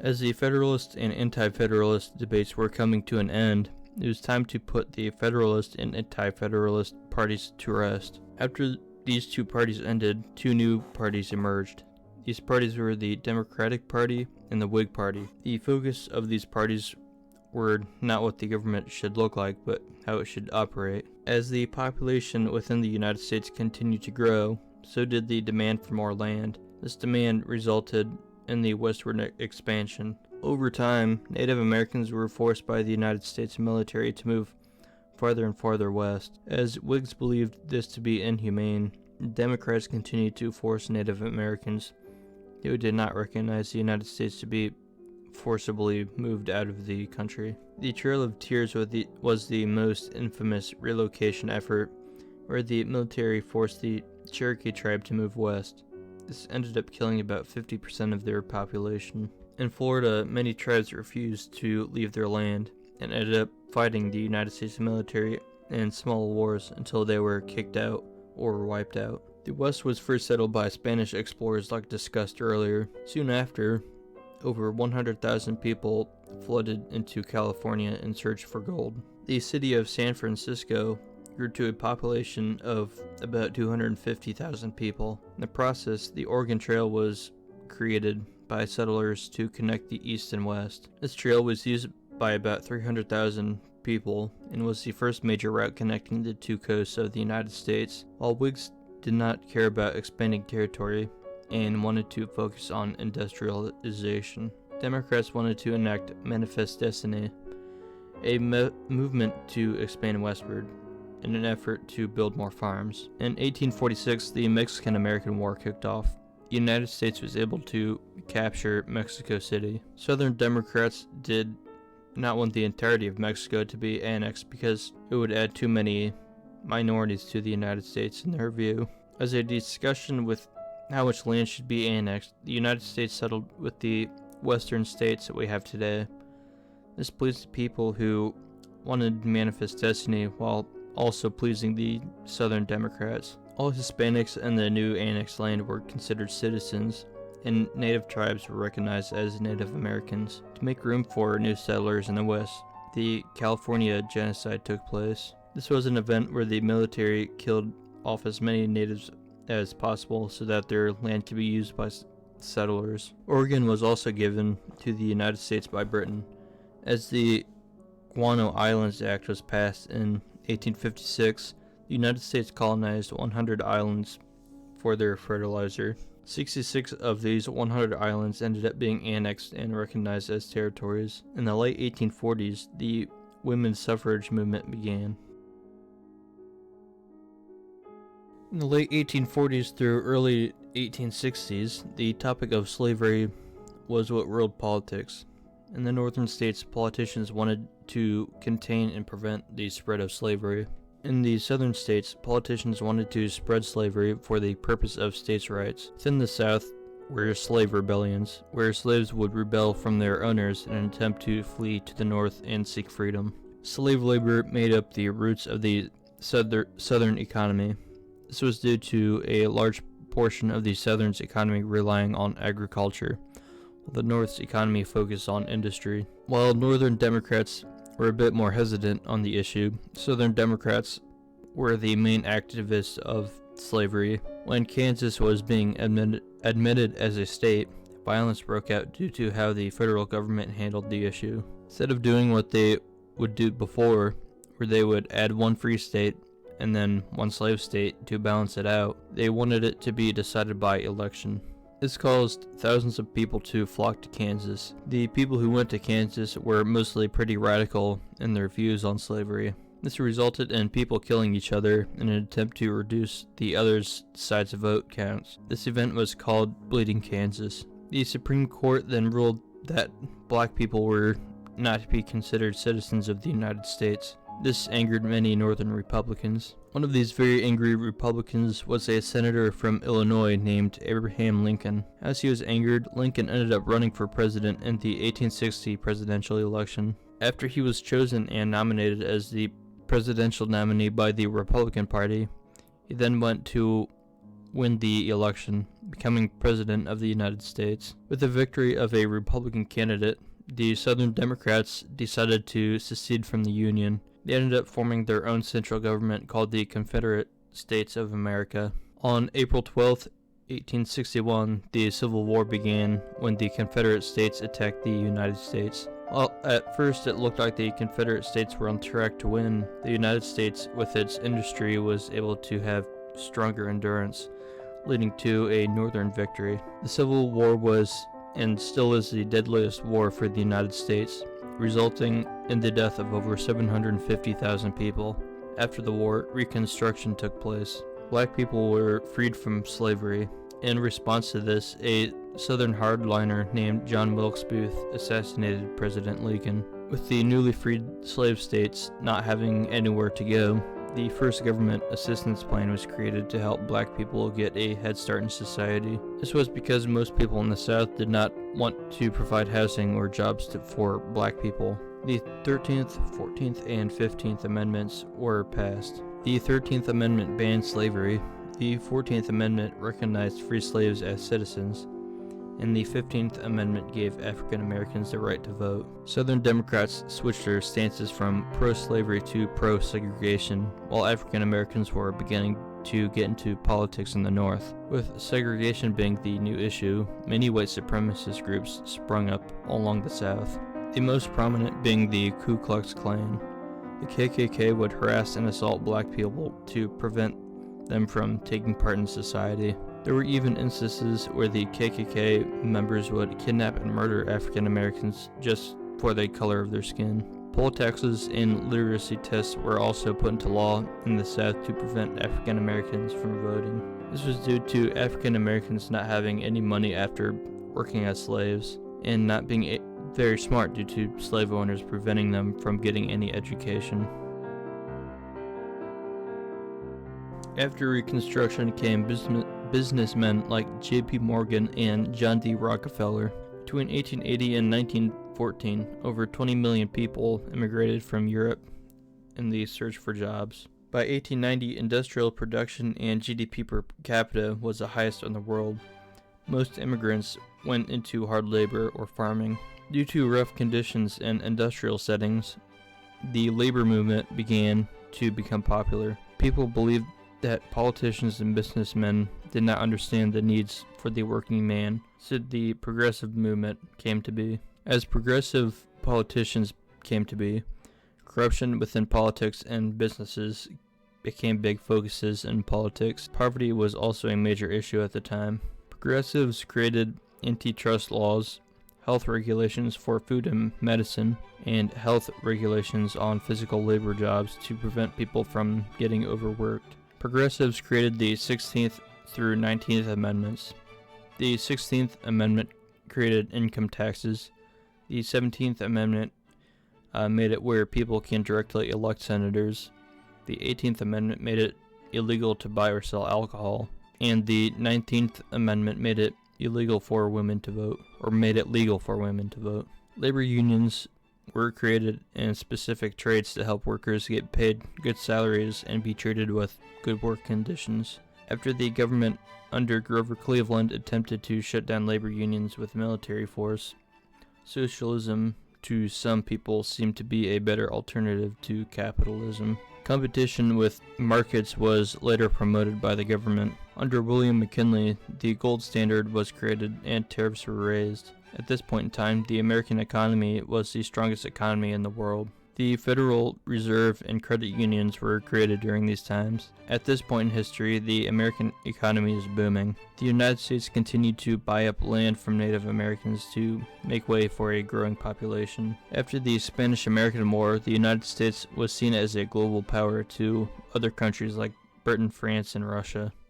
As the Federalist and Anti-Federalist debates were coming to an end, it was time to put the Federalist and Anti-Federalist parties to rest. After these two parties ended, two new parties emerged. These parties were the Democratic Party and the Whig Party. The focus of these parties were not what the government should look like, but how it should operate. As the population within the United States continued to grow, so did the demand for more land. This demand resulted in the westward expansion. Over time, Native Americans were forced by the United States military to move farther and farther west. As Whigs believed this to be inhumane, Democrats continued to force Native Americans who did not recognize the United States to be forcibly moved out of the country. The Trail of Tears was the most infamous relocation effort, where the military forced the Cherokee tribe to move west. This ended up killing about 50% of their population. In Florida, many tribes refused to leave their land and ended up fighting the United States military in small wars until they were kicked out or wiped out. The West was first settled by Spanish explorers like discussed earlier. Soon after, over 100,000 people flooded into California in search for gold. The city of San Francisco grew to a population of about 250,000 people. In the process, the Oregon Trail was created by settlers to connect the East and West. This trail was used by about 300,000 people and was the first major route connecting the two coasts of the United States. While Whigs did not care about expanding territory and wanted to focus on industrialization, Democrats wanted to enact Manifest Destiny, a movement to expand westward in an effort to build more farms. In 1846, the Mexican-American War kicked off. The United States was able to capture Mexico City. Southern Democrats did not want the entirety of Mexico to be annexed because it would add too many minorities to the United States in their view. As a discussion with how much land should be annexed, the United States settled with the western states that we have today. This pleased the people who wanted Manifest Destiny while also pleasing the Southern Democrats. All Hispanics in the new annexed land were considered citizens, and native tribes were recognized as Native Americans. To make room for new settlers in the West, the California Genocide took place. This was an event where the military killed off as many natives as possible so that their land could be used by settlers. Oregon was also given to the United States by Britain. As the Guano Islands Act was passed in 1856, the United States colonized 100 islands for their fertilizer. 66 of these 100 islands ended up being annexed and recognized as territories. In the late 1840s, the women's suffrage movement began. In the late 1840s through early 1860s, the topic of slavery was what ruled politics. In the northern states, politicians wanted to contain and prevent the spread of slavery. In the southern states, politicians wanted to spread slavery for the purpose of states' rights. Within the south were slave rebellions, where slaves would rebel from their owners in an attempt to flee to the north and seek freedom. Slave labor made up the roots of the southern economy. This was due to a large portion of the southern's economy relying on agriculture, while the north's economy focused on industry. While northern Democrats were a bit more hesitant on the issue, Southern Democrats were the main activists of slavery. When Kansas was being admitted as a state, violence broke out due to how the federal government handled the issue. Instead of doing what they would do before, where they would add one free state and then one slave state to balance it out, they wanted it to be decided by election. This caused thousands of people to flock to Kansas. The people who went to Kansas were mostly pretty radical in their views on slavery. This resulted in people killing each other in an attempt to reduce the other side's vote counts. This event was called Bleeding Kansas. The Supreme Court then ruled that black people were not to be considered citizens of the United States. This angered many Northern Republicans. One of these very angry Republicans was a senator from Illinois named Abraham Lincoln. As he was angered, Lincoln ended up running for president in the 1860 presidential election. After he was chosen and nominated as the presidential nominee by the Republican Party, he then went to win the election, becoming President of the United States. With the victory of a Republican candidate, the Southern Democrats decided to secede from the Union. They ended up forming their own central government called the Confederate States of America. On April 12, 1861, the Civil War began when the Confederate States attacked the United States. Well, at first it looked like the Confederate States were on track to win. The United States, with its industry, was able to have stronger endurance, leading to a Northern victory. The Civil War was and still is the deadliest war for the United States, resulting in the death of over 750,000 people. After the war, Reconstruction took place. Black people were freed from slavery. In response to this, a Southern hardliner named John Wilkes Booth assassinated President Lincoln. With the newly freed slave states not having anywhere to go, the first government assistance plan was created to help black people get a head start in society. This was because most people in the South did not want to provide housing or jobs for black people. The 13th, 14th, and 15th Amendments were passed. The 13th Amendment banned slavery. The 14th Amendment recognized free slaves as citizens, and the 15th Amendment gave African Americans the right to vote. Southern Democrats switched their stances from pro-slavery to pro-segregation, while African Americans were beginning to get into politics in the North. With segregation being the new issue, many white supremacist groups sprung up along the South, the most prominent being the Ku Klux Klan. The KKK would harass and assault black people to prevent them from taking part in society. There were even instances where the KKK members would kidnap and murder African Americans just for the color of their skin. Poll taxes and literacy tests were also put into law in the South to prevent African Americans from voting. This was due to African Americans not having any money after working as slaves, and not being very smart due to slave owners preventing them from getting any education. After Reconstruction came businessmen like J.P. Morgan and John D. Rockefeller. Between 1880 and 1914, over 20 million people immigrated from Europe in the search for jobs. By 1890, industrial production and GDP per capita was the highest in the world. Most immigrants went into hard labor or farming. Due to rough conditions in industrial settings, the labor movement began to become popular. People believed that politicians and businessmen did not understand the needs for the working man, so the progressive movement came to be. As progressive politicians came to be, corruption within politics and businesses became big focuses in politics. Poverty was also a major issue at the time. Progressives created antitrust laws, health regulations for food and medicine, and health regulations on physical labor jobs to prevent people from getting overworked. Progressives created the 16th through 19th Amendments. The 16th Amendment created income taxes. The 17th Amendment made it where people can directly elect senators. The 18th Amendment made it illegal to buy or sell alcohol. And the 19th Amendment made it illegal for women to vote, or made it legal for women to vote. Labor unions were created in specific trades to help workers get paid good salaries and be treated with good work conditions. After the government under Grover Cleveland attempted to shut down labor unions with military force, socialism to some people seemed to be a better alternative to capitalism. Competition with markets was later promoted by the government. Under William McKinley, the gold standard was created and tariffs were raised. At this point in time, the American economy was the strongest economy in the world. The Federal Reserve and credit unions were created during these times. At this point in history, the American economy is booming. The United States continued to buy up land from Native Americans to make way for a growing population. After the Spanish-American War, the United States was seen as a global power to other countries like Britain, France, and Russia.